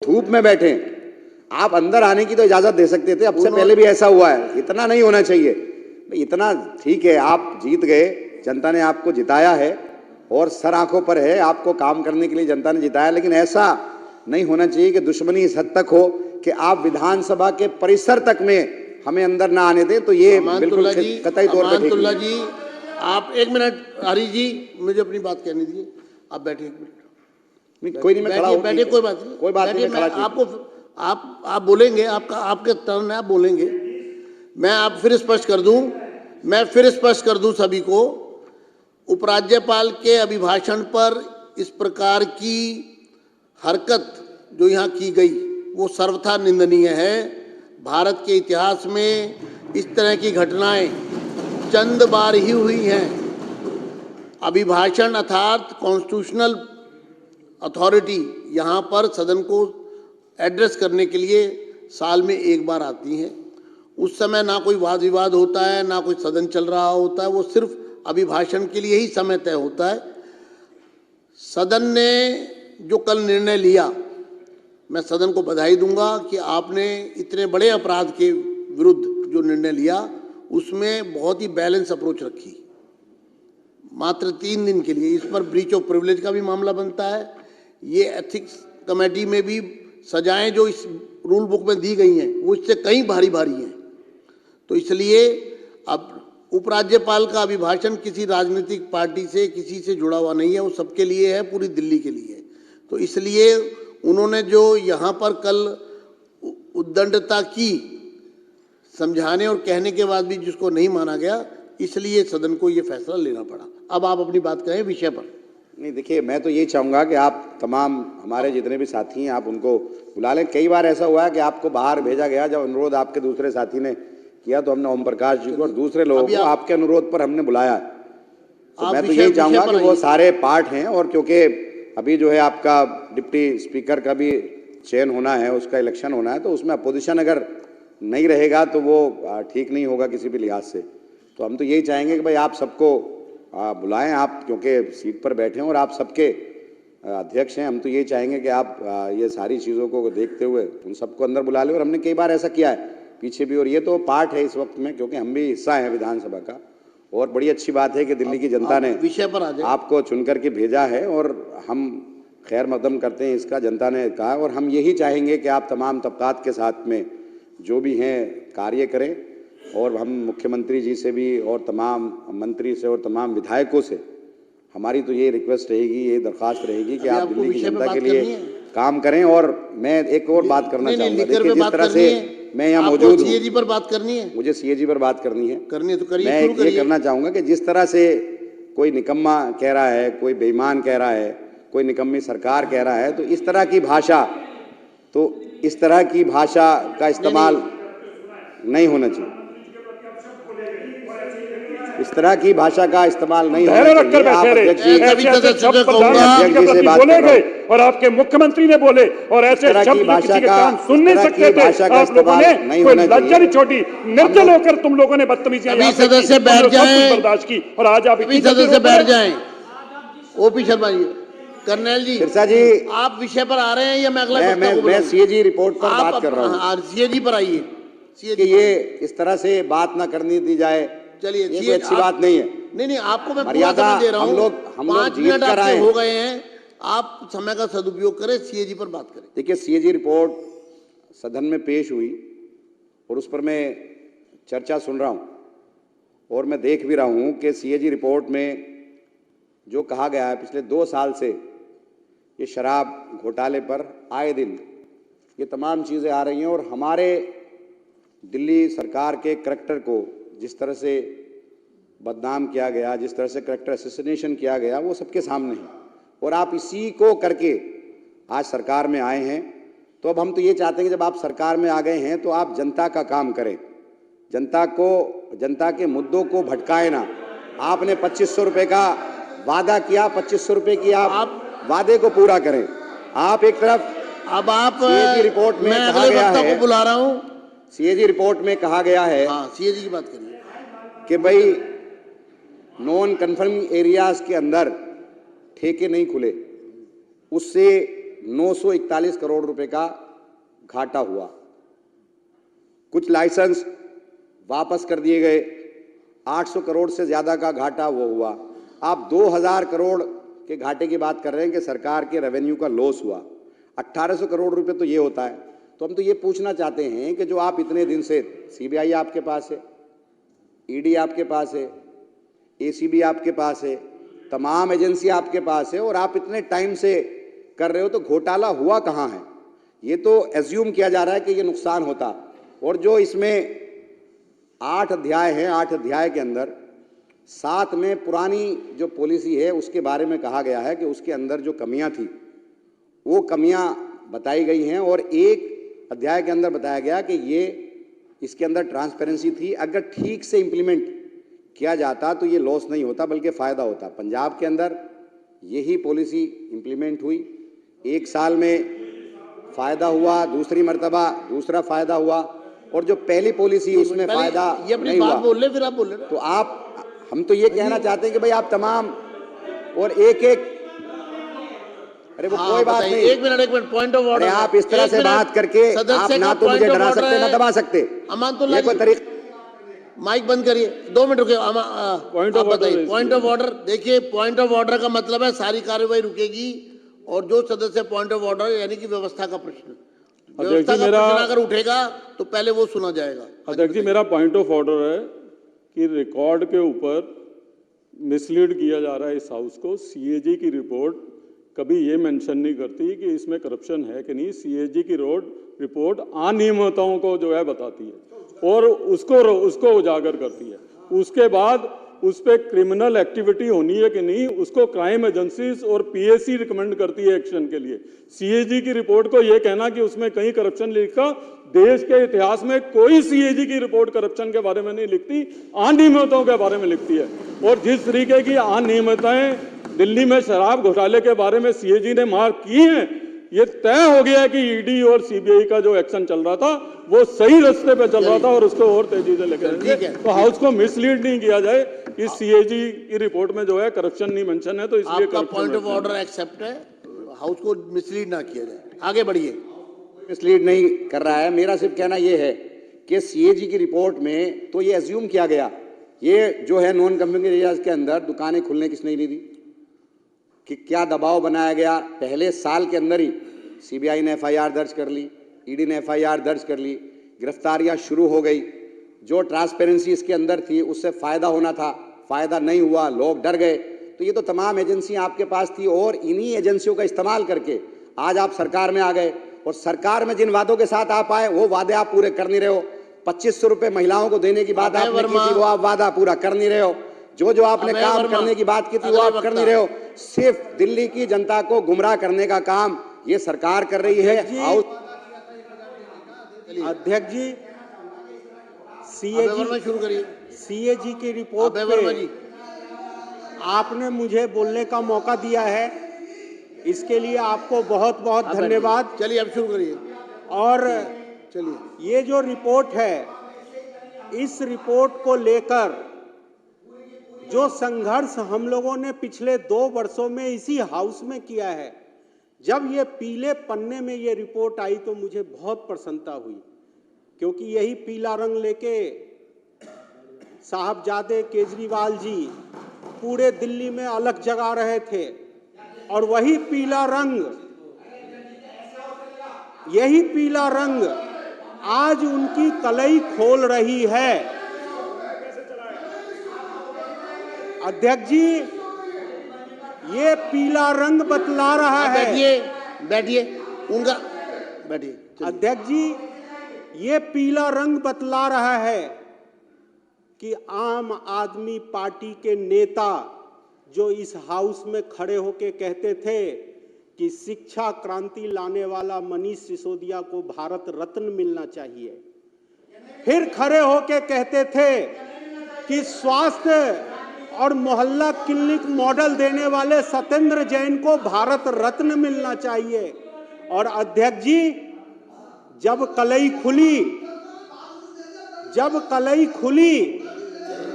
धूप में बैठे, आप अंदर आने की तो इजाजत दे सकते थे, अब से पहले भी ऐसा हुआ है, इतना नहीं होना चाहिए। इतना ठीक है, आप जीत गए, जनता ने आपको जिताया है और सर आंखों पर है, आपको काम करने के लिए जनता ने जिताया, लेकिन ऐसा नहीं होना चाहिए कि दुश्मनी इस हद तक हो कि आप विधानसभा के परिसर तक में हमें अंदर ना आने दें। तो ये बिल्कुल कतई तौर पर ठीक अमानतुल्लाह जी, आप एक मिनट, हरी जी मुझे अपनी बात कहने दीजिए, आप बैठिए एक मिनट। कोई नहीं, मैं खड़ा हूं, बैठिए, कोई बात नहीं, कोई बात नहीं, मैं आपको आप बोलेंगे, आपके टर्न है, आप बोलेंगे। मैं आप फिर स्पष्ट कर दूं सभी को, उपराज्यपाल के अभिभाषण पर इस प्रकार की हरकत जो यहाँ की गई वो सर्वथा निंदनीय है। भारत के इतिहास में इस तरह की घटनाएं चंद बार ही हुई हैं। अभिभाषण अर्थात कॉन्स्टिट्यूशनल अथॉरिटी यहाँ पर सदन को एड्रेस करने के लिए साल में एक बार आती हैं। उस समय ना कोई वाद विवाद होता है, ना कोई सदन चल रहा होता है, वो सिर्फ अभिभाषण के लिए ही समय तय होता है। सदन ने जो कल निर्णय लिया, मैं सदन को बधाई दूंगा कि आपने इतने बड़े अपराध के विरुद्ध जो निर्णय लिया उसमें बहुत ही बैलेंस अप्रोच रखी। मात्र 3 दिन के लिए इस पर ब्रीच ऑफ प्रिविलेज का भी मामला बनता है। ये एथिक्स कमेटी में भी सजाएं जो इस रूल बुक में दी गई हैं वो इससे कहीं भारी भारी हैं। तो इसलिए अब उपराज्यपाल का अभिभाषण किसी राजनीतिक पार्टी से किसी से जुड़ा हुआ नहीं है, वो सबके लिए है, पूरी दिल्ली के लिए। तो इसलिए उन्होंने जो यहाँ पर कल उद्दंडता की, समझाने और कहने के बाद भी जिसको नहीं माना गया, इसलिए सदन को ये फैसला लेना पड़ा। अब आप अपनी बात कहें विषय पर। नहीं, देखिए, मैं तो ये चाहूँगा कि आप तमाम हमारे जितने भी साथी हैं आप उनको बुला लें। कई बार ऐसा हुआ है कि आपको बाहर भेजा गया, जब अनुरोध आपके दूसरे साथी ने किया तो हमने ओम प्रकाश जी को और दूसरे लोगों को आपके अनुरोध पर हमने बुलाया। तो मैं तो यही चाहूँगा कि वो सारे पार्ट हैं, और क्योंकि अभी जो है आपका डिप्टी स्पीकर का भी चयन होना है, उसका इलेक्शन होना है, तो उसमें अपोजिशन अगर नहीं रहेगा तो वो ठीक नहीं होगा किसी भी लिहाज से। तो हम तो यही चाहेंगे कि भाई आप सबको बुलाएं, आप क्योंकि सीट पर बैठे हैं और आप सबके अध्यक्ष हैं। हम तो यही चाहेंगे कि आप ये सारी चीज़ों को देखते हुए उन सबको अंदर बुला लें, और हमने कई बार ऐसा किया है पीछे भी, और ये तो पार्ट है इस वक्त में, क्योंकि हम भी हिस्सा हैं विधानसभा का। और बड़ी अच्छी बात है कि दिल्ली की जनता ने विषय पर आ जाए, आपको चुन करके भेजा है, और हम खैर मकदम करते हैं इसका, जनता ने कहा। और हम यही चाहेंगे कि आप तमाम तबकात के साथ में जो भी हैं कार्य करें, और हम मुख्यमंत्री जी से भी और तमाम मंत्री से और तमाम विधायकों से हमारी तो ये रिक्वेस्ट रहेगी, ये दरख्वास्त रहेगी कि आप दिल्ली की जनता के लिए काम करें। और मैं एक और बात करना चाहूँगा, देखिए जिस तरह से मैं यहाँ मौजूद हूँ, सीएजी पर बात करनी है, मुझे सीएजी पर बात करनी है तो करिए। मैं ये करना चाहूँगा कि जिस तरह से कोई निकम्मा कह रहा है, कोई बेईमान कह रहा है, कोई निकम्मी सरकार कह रहा है, तो इस तरह की भाषा का इस्तेमाल नहीं होना चाहिए। इस तरह की भाषा का इस्तेमाल नहीं होना चाहिए। आप अध्यक्ष जी से बात कर रहे हैं और आपके मुख्यमंत्री ने बोले, और ऐसे शब्द किसी के कान सुन नहीं सकते थे। आप लोगों ने कोई लज्जा नहीं छोड़ी, निर्जल होकर तुम लोगों ने बदतमीजियां सदस्य बैठ जाएं, बर्दाश्त की, और आज आप सदस्य बैठ जाएं। ओपी शर्मा जी, कर्नल जी, सिरसा जी, आप विषय पर आ रहे हैं या मैं अगला? मैं सीएजी रिपोर्ट पर बात कर रहा हूँ। सीएजी पर आइए। कि ये इस तरह से बात ना करनी दी जाए, चलिए, ये अच्छी बात नहीं है। नहीं, आपको मैं मर्यादा दे रहा हूँ। हम लोग 5 मिनट आपके हो गए हैं, आप समय का सदुपयोग करें, सीएजी पर बात करें। देखिए, सीएजी रिपोर्ट सदन में पेश हुई और उस पर मैं चर्चा सुन रहा हूँ, और मैं देख भी रहा हूँ कि सीएजी रिपोर्ट में जो कहा गया है, पिछले 2 साल से ये शराब घोटाले पर आए दिन ये तमाम चीज़ें आ रही हैं, और हमारे दिल्ली सरकार के करैक्टर को जिस तरह से बदनाम किया गया, जिस तरह से करैक्टर असैसिनेशन किया गया, वो सबके सामने है। और आप इसी को करके आज सरकार में आए हैं। तो अब हम तो ये चाहते हैं कि जब आप सरकार में आ गए हैं तो आप जनता का काम करें, जनता के मुद्दों को भटकाएं ना। आपने 2500 रुपये का वादा किया, 2500 रुपये की आप वादे को पूरा करें। आप एक तरफ, अब आप सीएजी रिपोर्ट में कहा गया है, को बुला रहा हूं, सीएजी रिपोर्ट में कहा गया है, सीएजी की बात करिए, कि भाई नॉन कन्फर्मिंग एरियाज के अंदर ठेके नहीं खुले, उससे 941 करोड़ रुपए का घाटा हुआ। कुछ लाइसेंस वापस कर दिए गए, 800 करोड़ से ज़्यादा का घाटा वो हुआ। आप 2000 करोड़ के घाटे की बात कर रहे हैं कि सरकार के रेवेन्यू का लॉस हुआ। 1800 करोड़ रुपए तो ये होता है। तो हम तो ये पूछना चाहते हैं कि जो आप इतने दिन से, सीबीआई आपके पास है, ईडी आपके पास है, एसीबी आपके पास है, तमाम एजेंसी आपके पास है, और आप इतने टाइम से कर रहे हो, तो घोटाला हुआ कहाँ है? ये तो एज्यूम किया जा रहा है कि ये नुकसान होता। और जो इसमें 8 अध्याय हैं, 8 अध्याय के अंदर 7 में पुरानी जो पॉलिसी है उसके बारे में कहा गया है कि उसके अंदर जो कमियां थी वो कमियां बताई गई हैं, और एक अध्याय के अंदर बताया गया कि ये इसके अंदर ट्रांसपेरेंसी थी। अगर ठीक से इंप्लीमेंट किया जाता तो ये लॉस नहीं होता बल्कि फ़ायदा होता। पंजाब के अंदर यही पॉलिसी इंप्लीमेंट हुई, 1 साल में फ़ायदा हुआ, दूसरी मर्तबा दूसरा फ़ायदा हुआ, और जो पहली पॉलिसी उसमें फ़ायदा नहीं हुआ। बोल ले, फिर आप बोल ले। तो हम तो ये कहना चाहते हैं कि भाई आप तमाम और एक अरे वो कोई बात नहीं, एक मिनट पॉइंट ऑफ ऑर्डर। आप इस तरह से बात करके आप ना तो मुझे डरा सकते ना दबा सकते। अमानतुल्लाह कोई तरीका। माइक बंद करिए, 2 मिनट रुके। Point of order, point of order. देखिए, पॉइंट ऑफ ऑर्डर का मतलब है सारी कार्रवाई रुकेगी, और जो सदस्य पॉइंट ऑफ ऑर्डर यानी कि व्यवस्था का प्रश्न, व्यवस्था का प्रश्न अगर उठेगा तो पहले वो सुना जाएगा। अध्यक्ष जी, मेरा पॉइंट ऑफ ऑर्डर है कि रिकॉर्ड के ऊपर मिसलीड किया जा रहा है इस हाउस को। सीएजी की रिपोर्ट कभी ये मेंशन नहीं करती कि इसमें करप्शन है कि नहीं। सीएजी की रिपोर्ट अनियमितताओं को जो है बताती है और उसको उजागर करती है। उसके बाद उस पर क्रिमिनल एक्टिविटी होनी है कि नहीं, उसको क्राइम एजेंसीज और पीएसी रिकमेंड करती है एक्शन के लिए। सीएजी की रिपोर्ट को यह कहना कि उसमें कहीं करप्शन लिखा, देश के इतिहास में कोई सीएजी की रिपोर्ट करप्शन के बारे में नहीं लिखती, अनियमितताओं के बारे में लिखती है। और जिस तरीके की अनियमितताएं दिल्ली में शराब घोटाले के बारे में सीएजी ने मार्क की हैं, ये तय हो गया कि ईडी और सीबीआई का जो एक्शन चल रहा था वो सही रास्ते पे चल रहा था और उसको और तेजी से लेकर तो हाउस को मिसलीड नहीं किया जाए। इस सीएजी की रिपोर्ट में जो है करप्शन नहीं मेंशन है, तो इसलिए पॉइंट ऑफ ऑर्डर एक्सेप्ट है, हाउस को मिसलीड ना किया जाए। आगे बढ़िए। मिसलीड नहीं कर रहा है, मेरा सिर्फ कहना यह है कि सीएजी की रिपोर्ट में तो ये एज्यूम किया गया, ये जो है नॉन कम्युनिकेशन एरियाज के अंदर दुकानें खुलने किसने नहीं दी, कि क्या दबाव बनाया गया। पहले साल के अंदर ही सीबीआई ने एफआईआर दर्ज कर ली, ईडी ने एफआईआर दर्ज कर ली, गिरफ्तारियां शुरू हो गई। जो ट्रांसपेरेंसी इसके अंदर थी उससे फ़ायदा होना था, फ़ायदा नहीं हुआ, लोग डर गए। तो ये तो तमाम एजेंसियां आपके पास थी और इन्हीं एजेंसियों का इस्तेमाल करके आज आप सरकार में आ गए, और सरकार में जिन वादों के साथ आप आए वो वादे आप पूरे कर नहीं रहे हो। 2500 रुपये महिलाओं को देने की बात आपने की थी, वो आप वादा पूरा कर नहीं रहे हो। जो आपने काम करने की बात की थी वो आप कर नहीं रहे हो। सिर्फ दिल्ली की जनता को गुमराह करने का काम ये सरकार कर रही है। अध्यक्ष जी, शुरू करिए। सीएजी की रिपोर्ट पे आपने मुझे बोलने का मौका दिया है, इसके लिए आपको बहुत बहुत धन्यवाद। चलिए अब शुरू करिए। और चलिए, ये जो रिपोर्ट है, इस रिपोर्ट को लेकर जो संघर्ष हम लोगों ने पिछले 2 वर्षों में इसी हाउस में किया है, जब ये पीले पन्ने में ये रिपोर्ट आई तो मुझे बहुत प्रसन्नता हुई, क्योंकि यही पीला रंग लेके साहबजादे केजरीवाल जी पूरे दिल्ली में अलग जगा रहे थे, और वही पीला रंग, यही पीला रंग आज उनकी कलई खोल रही है। अध्यक्ष जी, ये पीला रंग बतला रहा है। बैठिए उनका बैठिए। अध्यक्ष जी, ये पीला रंग बतला रहा है कि आम आदमी पार्टी के नेता जो इस हाउस में खड़े होके कहते थे कि शिक्षा क्रांति लाने वाला मनीष सिसोदिया को भारत रत्न मिलना चाहिए, फिर खड़े होके कहते थे कि स्वास्थ्य और मोहल्ला क्लिनिक मॉडल देने वाले सत्येंद्र जैन को भारत रत्न मिलना चाहिए। और अध्यक्ष जी, जब कलई खुली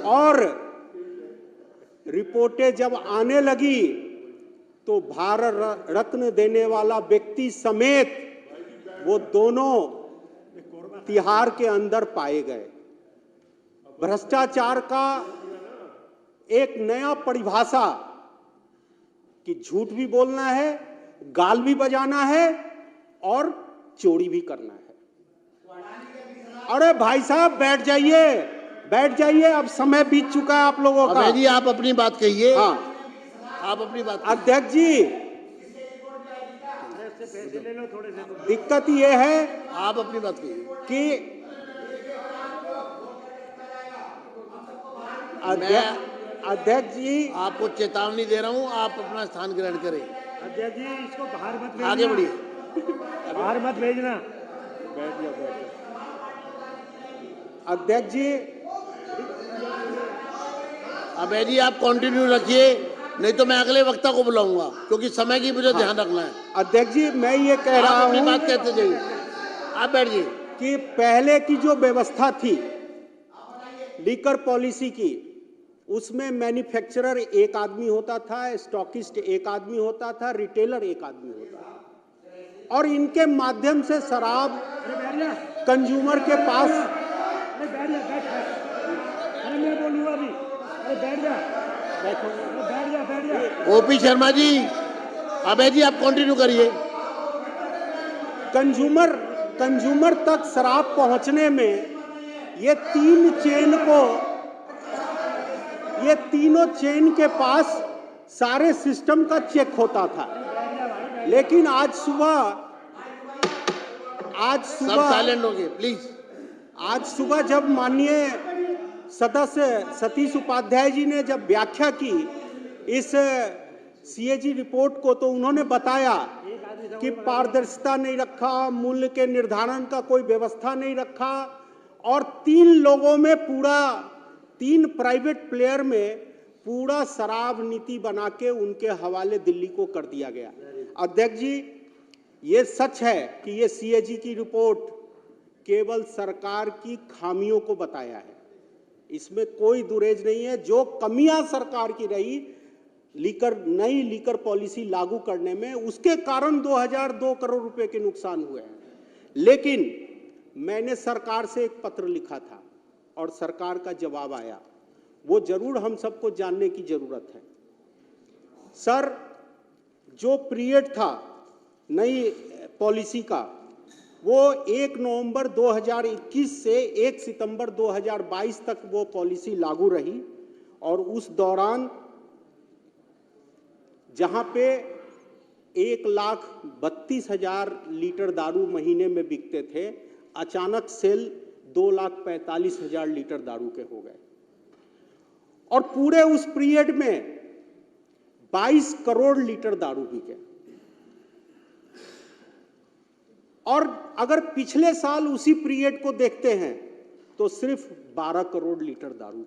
और रिपोर्टें जब आने लगी तो भारत रत्न देने वाला व्यक्ति समेत वो दोनों तिहाड़ के अंदर पाए गए। भ्रष्टाचार का एक नया परिभाषा कि झूठ भी बोलना है, गाल भी बजाना है और चोरी भी करना है। अरे भाई साहब बैठ जाइए, बैठ जाइए, अब समय बीत चुका है आप लोगों का। अभय जी आप अपनी बात कहिए। हाँ आप अपनी बात अध्यक्ष जी, दिक्कत ये है आप अपनी बात कहिए कि अध्यक्ष जी आपको चेतावनी दे रहा हूं, आप अपना स्थान ग्रहण करें। अध्यक्ष जी इसको बाहर मत भेजना। आगे बढ़िए। बाहर मत भेजना। अध्यक्ष जी अभय जी आप कंटिन्यू रखिए, नहीं तो मैं अगले वक्ता को बुलाऊंगा, क्योंकि समय की मुझे ध्यान रखना है। अध्यक्ष जी मैं ये कह रहा आप अपनी हूं बात कहते जाइए, आप बैठ जाइए। कि पहले की जो व्यवस्था थी लीकर पॉलिसी की, उसमें मैन्युफैक्चरर एक आदमी होता था, स्टॉकिस्ट एक आदमी होता था, रिटेलर एक आदमी होता था, और इनके माध्यम से शराब कंज्यूमर के पास। अरे बैठ जा, बैठ। अरे मैं बोलूंगा अभी। अरे बैठ जा, बैठ जा, बैठ जा। ओपी शर्मा जी, अभय जी आप कंटिन्यू करिए। कंज्यूमर तक शराब पहुंचने में ये तीनों चेन के पास सारे सिस्टम का चेक होता था। लेकिन आज सुबह सब साइलेंट हो गए प्लीज। आज सुबह जब माननीय सदस्य सतीश उपाध्याय जी ने जब व्याख्या की इस सीएजी रिपोर्ट को, तो उन्होंने बताया कि पारदर्शिता नहीं रखा, मूल्य के निर्धारण का कोई व्यवस्था नहीं रखा, और 3 लोगों में तीन प्राइवेट प्लेयर में पूरा शराब नीति बना के उनके हवाले दिल्ली को कर दिया गया। अध्यक्ष जी ये सच है कि ये सीएजी की रिपोर्ट केवल सरकार की खामियों को बताया है, इसमें कोई दुरेज नहीं है। जो कमियां सरकार की रही नई लीकर पॉलिसी लागू करने में, उसके कारण 2002 करोड़ रुपए के नुकसान हुए हैं। लेकिन मैंने सरकार से एक पत्र लिखा था और सरकार का जवाब आया, वो जरूर हम सबको जानने की जरूरत है। सर, जो पीरियड था नई पॉलिसी का, वो 1 नवंबर 2021 से 1 सितंबर 2022 तक वो पॉलिसी लागू रही, और उस दौरान जहां पे 1,32,000 लीटर दारू महीने में बिकते थे, अचानक सेल 2,45,000 लीटर दारू के हो गए, और पूरे उस पीरियड में 22 करोड़ लीटर दारू बिके। और अगर पिछले साल उसी पीरियड को देखते हैं तो सिर्फ 12 करोड़ लीटर दारू